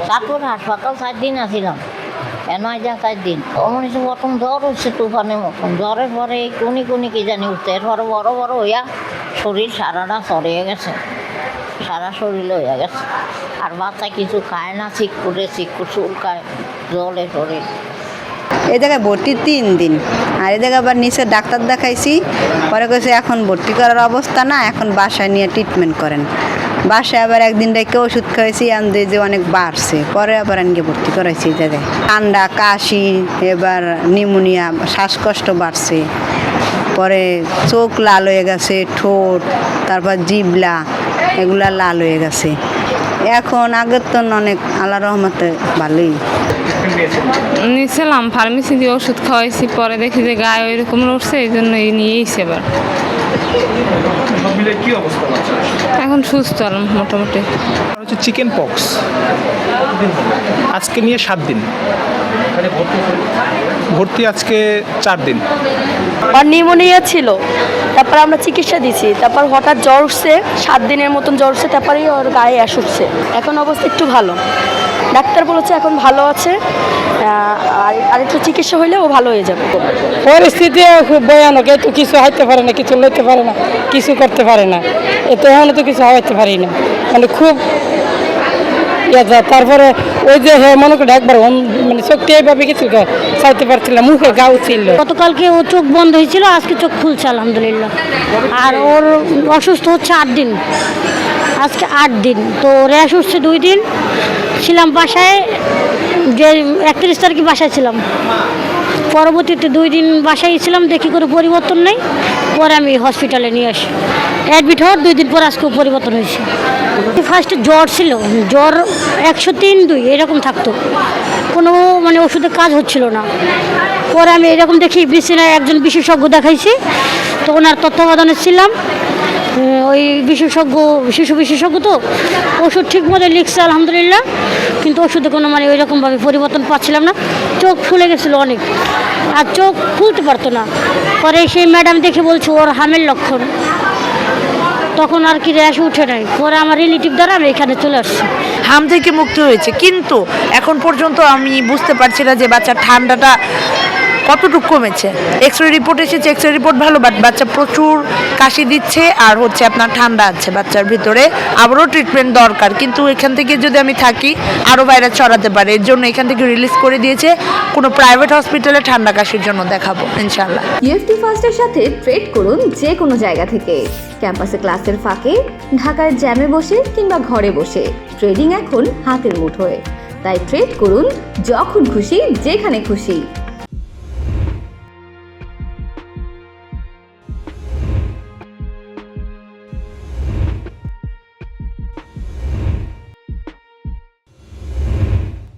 চাঁদপুর হাসপাতাল 4 দিন আসিলাম, নয় যা 4 দিন। অমন হিসেবে প্রথম জ্বর হচ্ছে তুফানের মতন, জ্বরের পরে এই কুনি কুনি কি জানি উঠতে, এরপরে বড় বড় হইয়া শরীর সারাটা চড়িয়ে গেছে, সারা শরীরে হয়ে গেছে। আর বাচ্চা কিছু খায় না, চিকুটে চুল খায়, জলে শরীর। এই জায়গায় ভর্তি 3 দিন, আর এই জায়গায় আবার নিচে ডাক্তার দেখাইছি, পরে কইছে এখন ভর্তি করার অবস্থা না, এখন বাসায় নিয়ে ট্রিটমেন্ট করেন। বাসায় আবার একদিন রেখে ওষুধ খাওয়াইছি, আনতে যে অনেক বাড়ছে, পরে আবার আনকে ভর্তি করাইছি এই জায়গায়। ঠান্ডা, কাশি, এবার নিউমোনিয়া, শ্বাসকষ্ট বাড়ছে, পরে চোখ লাল হয়ে গেছে, ঠোঁট, তারপর জিবলা এগুলা লাল হয়ে গেছে। এখন আগের তো অনেক আল্লাহর রহমতে ভালোই। নিয়েছিলাম ফার্মেসি দিয়ে ওষুধ খাওয়াইছি, পরে দেখি যে গায়ে ওইরকম লড়ছে, এই জন্য নিয়েইছে এবার। এখন সুস্থ মোটামুটি। হচ্ছে চিকেন পক্স, আজকে নিয়ে 7 দিন, ভর্তি আজকে 4 দিন। আর নিউমোনিয়া ছিল, তারপর আমরা চিকিৎসা দিছি, তারপর হঠাৎ জ্বর উঠছে, 7 দিনের মতন জ্বর উঠছে, তারপরেই ওর গায়ে অ্যাশ উঠছে। এখন অবস্থা একটু ভালো, ডাক্তার বলেছে এখন ভালো আছে, আর একটু চিকিৎসা হইলে ও ভালো হয়ে যাবে। পরিস্থিতি খুব ভয়ানক, এত কিছু হাইতে পারে না, কিছু লইতে পারে না, কিছু করতে পারে না, এতে এখনো তো কিছু হাইতে পারি না, মানে খুব তারপরে ওই যে মনে করে একবার মানে চোখটি এইভাবে কিছু চাইতে পারছিলাম, মুখে গাও ছিল। গতকালকে ও চোখ বন্ধ হয়েছিল, আজকে চোখ খুলছে আলহামদুলিল্লাহ। আর ওর অসুস্থ হচ্ছে 8 দিন, আজকে 8 দিন। তো র্যাশ উঠছে 2 দিন, ছিলাম বাসায়, যে 31 তারিখে বাসায় ছিলাম, পরবর্তীতে 2 দিন বাসায় ছিলাম, দেখি করে পরিবর্তন নেই, পরে আমি হসপিটালে নিয়ে আসি, অ্যাডমিট হওয়ার 2 দিন পর আজকেও পরিবর্তন হয়েছে। ফার্স্টে জ্বর ছিল, জ্বর 103-2 এরকম থাকতো, কোনো মানে ওষুধে কাজ হচ্ছিল না। পরে আমি এরকম দেখি বিছানায় একজন বিশেষজ্ঞ দেখাইছি, তো ওনার তত্ত্বাবধানে ছিলাম। ওই বিশেষজ্ঞ, শিশু বিশেষজ্ঞ, তো ওষুধ ঠিক মতো লিখছে আলহামদুলিল্লাহ, কিন্তু ওষুধে কোনো মানে ওই রকমভাবে পরিবর্তন পাচ্ছিলাম না। চোখ ফুলে গেছিলো অনেক, আর চোখ খুলতে পারতো না। পরে সেই ম্যাডাম দেখে বলছে ওর হামের লক্ষণ, তখন আর কি র্যাশ উঠে নাই। পরে আমার রিলেটিভ দ্বারা আমি এখানে চলে আসছি। হাম থেকে মুক্তি হয়েছে, কিন্তু এখন পর্যন্ত আমি বুঝতে পারছি না যে বাচ্চার ঠান্ডাটা কতটুকু কমেছে। এক্সরে রিপোর্ট এসেছে, এক্সরে রিপোর্ট ভালো, বাট বাচ্চা প্রচুর কাশি দিচ্ছে, আর হচ্ছে আপনার ঠান্ডা আছে বাচ্চার ভিতরে, আবারও ট্রিটমেন্ট দরকার। কিন্তু এখান থেকে যদি আমি থাকি আরও ভাইরাস ছড়াতে পারে, এর জন্য এখান থেকে রিলিজ করে দিয়েছে, কোনো প্রাইভেট হসপিটালে ঠান্ডা কাশির জন্য দেখাবো ইনশাল্লাহ। ইউএফটি ফার্স্টের সাথে ট্রেড করুন যে কোনো জায়গা থেকে, ক্যাম্পাসে ক্লাসের ফাঁকে, ঢাকার জ্যামে বসে কিংবা ঘরে বসে। ট্রেডিং এখন হাতের মুঠোয়, তাই ট্রেড করুন যখন খুশি, যেখানে খুশি।